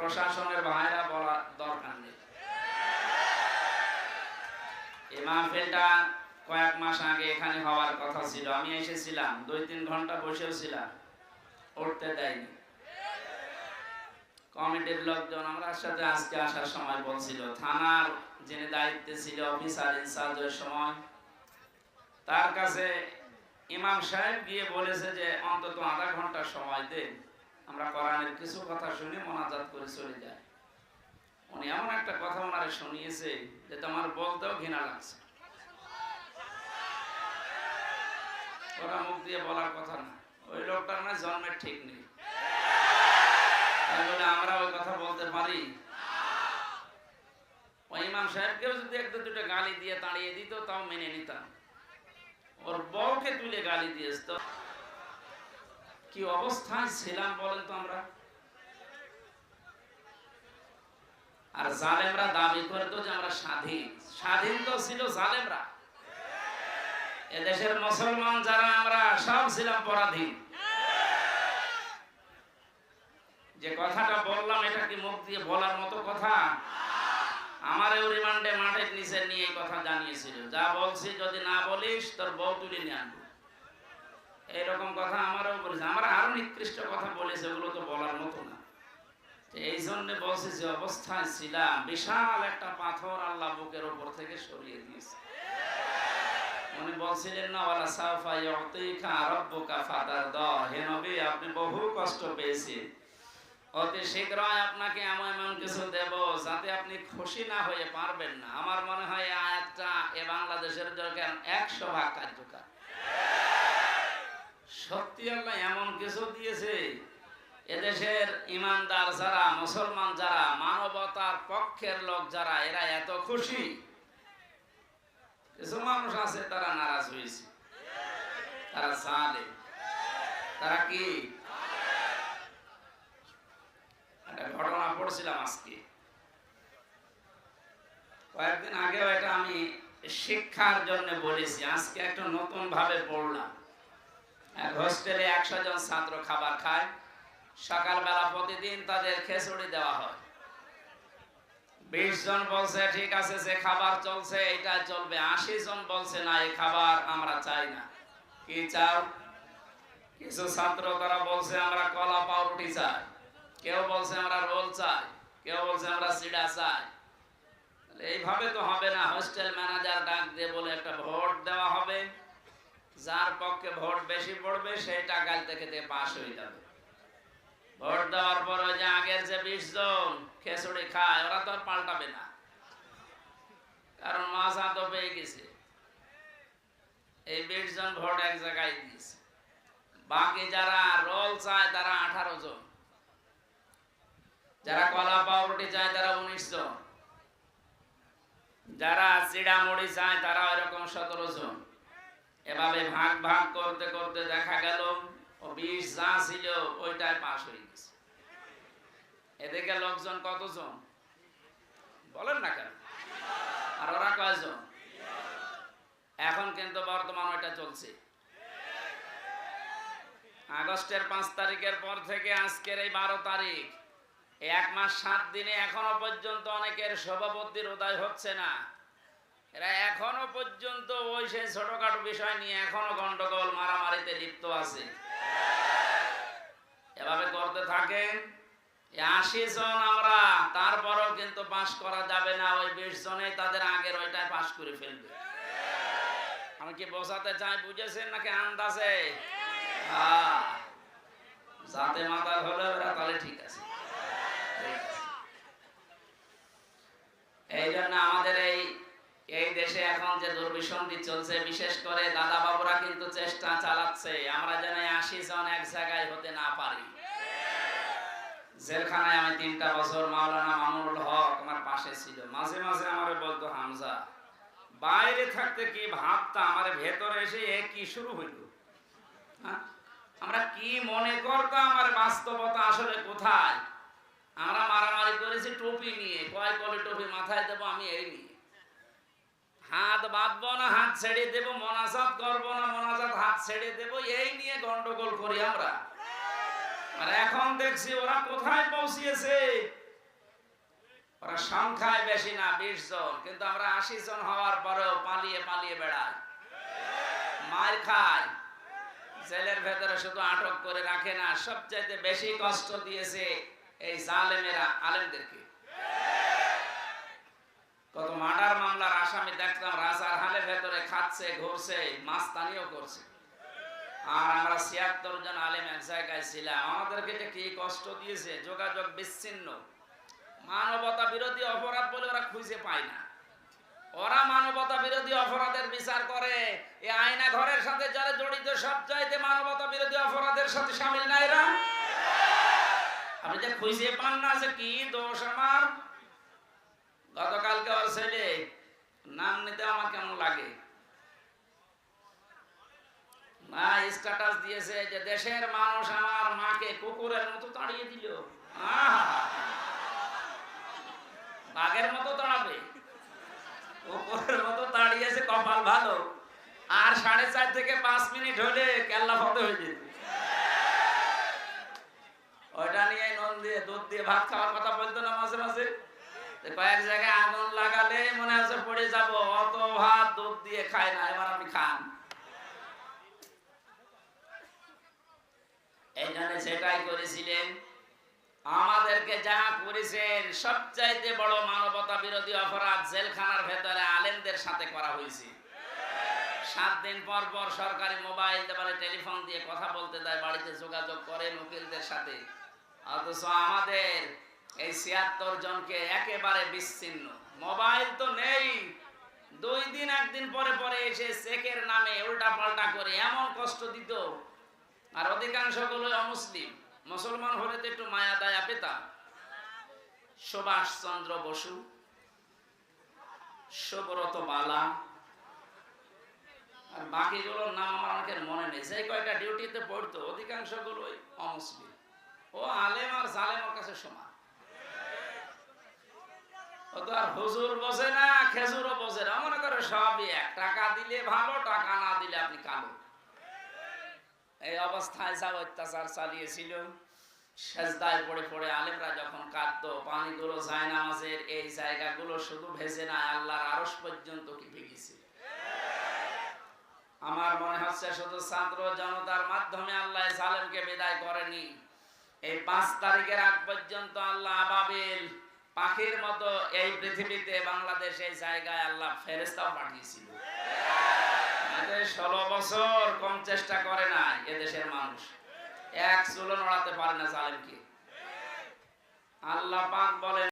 প্রশাসনের ভাইরা বলার দরকার নেই। এই মাহফিলটা কয়েক মাস আগে এখানে হওয়ার কথা ছিল, আমি এসেছিলাম, 2-3 ঘন্টা বসেও ছিলাম, উঠতে দেয়নি কমিটির লোকজন। আমরা সাথে আজকে আসার সময় বলছিল, থানার যিনি দায়িত্বে ছিল অফিসার ইনচার্জের সময়, তার কাছে ইমাম সাহেব গিয়ে বলেছে যে অন্তত আধা ঘন্টা সময় দেন, আমরা কোরআনের কিছু কথা শুনে মোনাজাত করে চলে যাই। উনি এমন একটা কথা ওনারে শুনিয়েছে যে তোমার বলতেও ঘৃণা লাগছে। ওরা মুখ দিয়ে বলার কথা না, ওই লোকটার না জন্মের ঠিক নেই, তাই বলে আমরা ওই কথা বলতে পারি? ওই ইমাম সাহেবকেও যদি একটা দুটো গালি দিয়ে তাড়িয়ে দিত তাও মেনে নিতাম, ওর বউকে তুলে গালি দিয়েছে তো কি অবস্থায় ছিলাম বলেন তো আমরা। আর জালেমরা দাবি করে তো যে আমরা স্বাধীন, স্বাধীন তো ছিল জালেমরা। এদেশের মুসলমান যারা আমরা সব ছিলাম পরাধীন। যে কথাটা বললাম এটা কি মুখ দিয়ে বলার মতো কথা? আমারও রিমান্ডে মাঠের নিচে নিয়ে এই কথা জানিয়েছিল, যা বলছি যদি না বলিস তোর বউ তুলে নিয়ে আনবো, এইরকম কথা আমারও বলেছে। আমরা আরো নিকৃষ্ট কথা বলেছে, ওগুলো তো বলার মতো না। এই জন্য বলছি যে অবস্থায় ছিলাম, বিশাল একটা পাথর আল্লাহ বুকের উপর থেকে সরিয়ে দিয়েছে। উনি বলছিলেন না, ওয়ালা সাফা ইউতিকা রাব্বুকা ফাতারদা, হে নবী আপনি বহু কষ্ট পেয়েছেন, অতি শীঘ্রই আপনাকে এমন এমন কিছু দেব যাতে আপনি খুশি না হয়ে পারবেন না। আমার মনে হয় এই আয়াতটা এ বাংলাদেশের জন্য 100% কার্যকর। সত্যি আল্লাহ এমন কিছু দিয়েছে, এদেশের ইমানদার যারা, মুসলমান যারা, মানবতার পক্ষের লোক যারা, এরা এত খুশি। কিছু মানুষ আছে তারা নারাজ হয়েছে, তারা জালেম, তারা কি একটা ঘটনা পড়ছিলাম আজকে, কয়েকদিন আগেও এটা আমি শিক্ষার জন্য বলেছি, আজকে একটা নতুন ভাবে পড়লাম। এক হোস্টেলে 100 জন ছাত্র খাবার খায়, সকালবেলা প্রতিদিন তাদের খিচুড়ি দেওয়া হয়। 20 জন বলছে ঠিক আছে, যে খাবার চলছে এটা চলবে। 80 জন বলছে না, এই খাবার আমরা চাই না। কি চাও? কিছু ছাত্র তারা বলছে আমরা কলা পাউরুটি চাই, কেউ বলছে আমরা রোল চাই, কেউ বলছে আমরা সিডা চাই। এইভাবে তো হবে না। হোস্টেল ম্যানেজার ডাক দিয়ে বলে একটা ভোট দেওয়া হবে, যার পক্ষে ভোট বেশি পড়বে সেই টাকাল থেকে পাস হয়ে যাবে। ভোট দেওয়ার পর ওই যে আগের যে 20 জন খিচুড়ি খায় ওরা তো আর পাল্টাবে না, কারণ মজা তো পেয়ে গেছে। এই 20 জন ভোট এক জায়গায় দিয়েছে। বাকি যারা রোল চায় তারা 18 জন, যারা কলা পাউরুটি চায় তারা 19 জন, যারা চিড়া মুড়ি চায় তারা এরকম 17 জন। এভাবে ভাগ ভাগ করতে করতে দেখা গেল 20 যা ছিল ওইটাই পাস হয়ে গেছে। এদিকে লোকজন কতজন বলেন না কেন? আর ওরা কয়জন? এখন কিন্তু বর্তমান ওইটা চলছে। আগস্টের 5 তারিখের পর থেকে আজকের এই 12 তারিখ, 1 মাস 7 দিনে এখনো পর্যন্ত অনেকের সভাপতির উদয় হচ্ছে না। এরা এখনো পর্যন্ত ওই সেই ছোটখাটো বিষয় নিয়ে এখনো গন্ডগোল মারামারিতে লিপ্ত আছে। এভাবে করতে থাকেন 80 জন আমরা, তারপরও কিন্তু পাস করা যাবে না। ওই 20 জনেই তাদের আগের ওইটাই পাস করে ফেলবে। আমি কি বোঝাতে চাই বুঝেছেন নাকি আন্দাজে? যাতে মাথা হলে ওরা তাহলে ঠিক আছে। এই জন্য আমাদের এই দেশে এখন যে দুর্বিসন্ধি চলছে, বিশেষ করে দাদা বাবুরা কিন্তু চেষ্টা চালাচ্ছে আমরা যেন 80 জন এক জায়গায় হতে না পারি। জেলখানায় আমি 3টা বছর মাওলানা মামুনুল হক আমার পাশে ছিল, মাঝে মাঝে আমারে বলতো হামজা, বাইরে থাকতে কি ভাবতাম, আমার ভেতরে এসে কি শুরু হইল। আমরা কি মনে করতাম, আমার বাস্তবতা আসলে কোথায়। আমরা মারামারি করেছি টুপি নিয়ে, কয় কলে টুপি মাথায় দেবো আমি এই নিয়ে, হাত বাঁধবো না হাত ছেড়ে দেবো, মোনাজাত করবো না মোনাজাত হাত ছেড়ে দেবো, এই নিয়ে গন্ডগোল করি আমরা। আর এখন দেখছি ওরা কোথায় পৌঁছিয়েছে, ওরা সংখ্যায় বেশি না, 20 জন, কিন্তু আমরা 80 জন হওয়ার পরেও পালিয়ে পালিয়ে বেড়াই, মার খায়। জেলের ভেতরে শুধু আটক করে রাখে না, সবচাইতে বেশি কষ্ট দিয়েছে এই জালেমেরা আলেমদেরকে। কত মার্ডার মামলার আসামি দেখতাম রাজার হালে ভেতরে খাচ্ছে, ঘুরছে, মাস্তানিও করছে। আর আমরা 76 জন আলেম এক জায়গায় ছিলাম, আমাদেরকে যে কি কষ্ট দিয়েছে। যোগাযোগ বিচ্ছিন্ন, মানবতা বিরোধী অপরাধ বলে ওরা খুঁজে পায় না। ওরা মানবতা বিরোধী অপরাধের বিচার করে, এই আয়না ঘরের সাথে যারা জড়িত সব চাইতে মানবতা বিরোধী অপরাধের সাথে শামিল না এরা। আপনি যে খুঁজে পান না যে কি দোষ আমার। গতকালকে ওর ছেলে নাম নিতে আমার কেমন লাগে না, স্ট্যাটাস দিয়েছে যে দেশের মানুষ আমার মাকে কুকুরের মতো তাড়িয়ে দিল। বাঘের মতো তাড়াবে, কুকুরের মতো তাড়িয়েছে, কপাল ভালো। আর 4.5 থেকে 5 মিনিট হলে কেল্লা ফতে হয়ে যেত। ওইটা নিয়ে নুন দিয়ে দুধ দিয়ে ভাত খাওয়ার কথা বলতো না মাঝে মাঝে। কয়েক জায়গায় আগুন লাগালে মনে হচ্ছে পড়ে যাব, অত ভাত দুধ দিয়ে খায় না, এবার আপনি খান। এই জন্য সেটাই করেছিলেন, আমাদেরকে যা করেছেন সবচাইতে বড় মানবতা বিরোধী অপরাধ জেলখানার ভেতরে আলেমদের সাথে করা হয়েছে। 7 দিন পর পর সরকারি মোবাইল দেওয়ালে টেলিফোন দিয়ে কথা বলতে দেয়, বাড়িতে যোগাযোগ করেন উকিলদের সাথে। অথচ আমাদের এই 76 জনকে একেবারে বিচ্ছিন্ন, মোবাইল তো নেই। 2 দিন 1 দিন পরে পরে এসে চেকের নামে উল্টা পাল্টা করে এমন কষ্ট দিত। আর অধিকাংশ গুলো অমুসলিম, মুসলমান হলে তো একটু মায়া দায়া পেতাম। সুভাষ চন্দ্র বসু, সুব্রত বালা, আর বাকিগুলোর নাম আমার অনেকের মনে নেই। যে কয়টা ডিউটিতে পড়তো অধিকাংশ গুলোই অমুসলিম। ও আলেম আর জালেমের কাছে সমান। ও তো আর হুজুর বোঝে না, খেজুরও বোঝে না, মনে করে সবই এক। টাকা দিলে ভালো, টাকা না দিলে আপনি কালো। এই অবস্থায় যা অত্যাচার চালিয়েছিল, সেজদায় পড়ে পড়ে আলেমরা যখন কাঁদতো, পানিগুলো জায়নামাজের এই জায়গাগুলো শুধু ভেজে না, আল্লাহর আরশ পর্যন্ত কি ভেগেছে। আমার মনে হচ্ছে শুধু ছাত্র জনতার মাধ্যমে আল্লাহ জালেমকে বিদায় করেনি। এই 5 তারিখের আগ পর্যন্ত আল্লাহ আবাবিল পাখির মতো এই পৃথিবীতে বাংলাদেশ এই জায়গায় আল্লাহ ফেরেশতাও পাঠিয়েছিল। 16 বছর কম চেষ্টা করে নাই এদেশের মানুষ, এক চুলো নড়াতে পারে না জালেমকে। আল্লাহ পাক বলেন